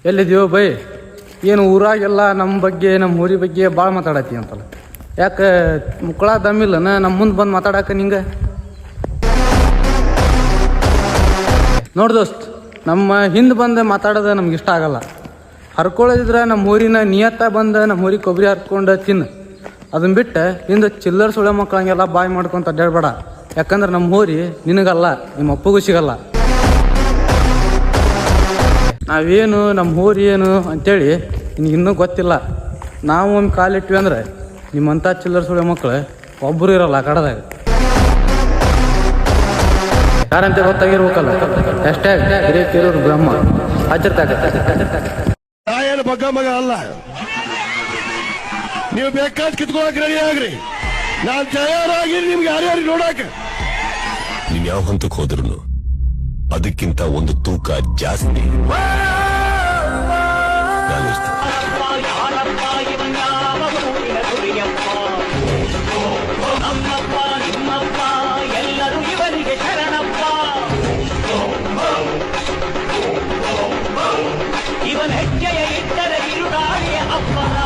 ಎಲ್ಲಿದೆಯೋ ಬೈ? ಏನು ಊರಾಗೆಲ್ಲ ನಮ್ಮ ಬಗ್ಗೆ ನಮ್ಮ ಊರಿ ಬಗ್ಗೆ ಭಾಳ ಮಾತಾಡತ್ತಿ ಅಂತಲ್ಲ, ಯಾಕೆ ಮುಕ್ಕಳ ದಮ್ಮಿಲ್ಲನ ನಮ್ಮ ಮುಂದೆ ಬಂದು ಮಾತಾಡಕ್ಕೆ ನಿಂಗೆ? ನೋಡಿ ದೋಸ್ತ್, ನಮ್ಮ ಹಿಂದೆ ಬಂದು ಮಾತಾಡೋದು ನಮ್ಗೆ ಇಷ್ಟ ಆಗಲ್ಲ. ಹರ್ಕೊಳ್ಳೋದಿದ್ರೆ ನಮ್ಮ ಊರಿನ ನಿಯತ್ತ ಬಂದು ನಮ್ಮ ಊರಿಗೆ ಕೊಬ್ಬರಿ ಹರ್ಕೊಂಡು ತಿನ್ನು. ಅದನ್ನ ಬಿಟ್ಟು ಹಿಂದೆ ಚಿಲ್ಲರ್ ಸುಳೆ ಮಕ್ಕಳಂಗೆಲ್ಲ ಬಾಯ್ ಮಾಡ್ಕೊಂತ ಅಡ್ಡಾಡ್ಬೇಡ. ಯಾಕಂದ್ರೆ ನಮ್ಮ ಊರಿ ನಿನಗಲ್ಲ, ನಿಮ್ಮ ಅಪ್ಪಗೂ ಸಿಗಲ್ಲ. ನಾವೇನು ನಮ್ಮ ಊರು ಏನು ಅಂತೇಳಿ ನಿನಗಿನ್ನೂ ಗೊತ್ತಿಲ್ಲ. ನಾವು ಒಂದು ಕಾಲಿಟ್ವಿ ಅಂದ್ರೆ ನಿಮ್ಮಂಥ ಚಿಲ್ಲರ್ ಸುಳೆ ಮಕ್ಕಳು ಒಬ್ಬರು ಇರಲ್ಲ ಕಡದಾಗ. ಯಾರಂತೆ ಗೊತ್ತಾಗಿರ್ಬೇಕಲ್ಲ. ಹ್ಯಾಶ್ಟ್ಯಾಗ್ ಹಿರೇಕೆರೂರು ಬ್ರಹ್ಮ ಏನು ಬಗ್ಗ ಮಗ ಅಲ್ಲ. ನೀವು ಬೇಕಾದ ಕಿತ್ಕೊಳಕ್ ರೆಡಿ ಆಗ್ರಿ, ನಾನ್ ತಯಾರಾಗಿ ನಿಮ್ಗೆ ಯಾರ್ಯಾರಿಗೆ ನೋಡಾಕ. ನೀವ್ ಯಾವ ಹಂತಕ್ಕೆ ಹೋದ್ರು ಅದಕ್ಕಿಂತ ಒಂದು ತೂಕ ಜಾಸ್ತಿ. ಇವನ್ ಹೆಜ್ಜೆಯ ಇಟ್ಟರೆ ಇರುಗಾಳಿಯ ಅಪ್ಪನ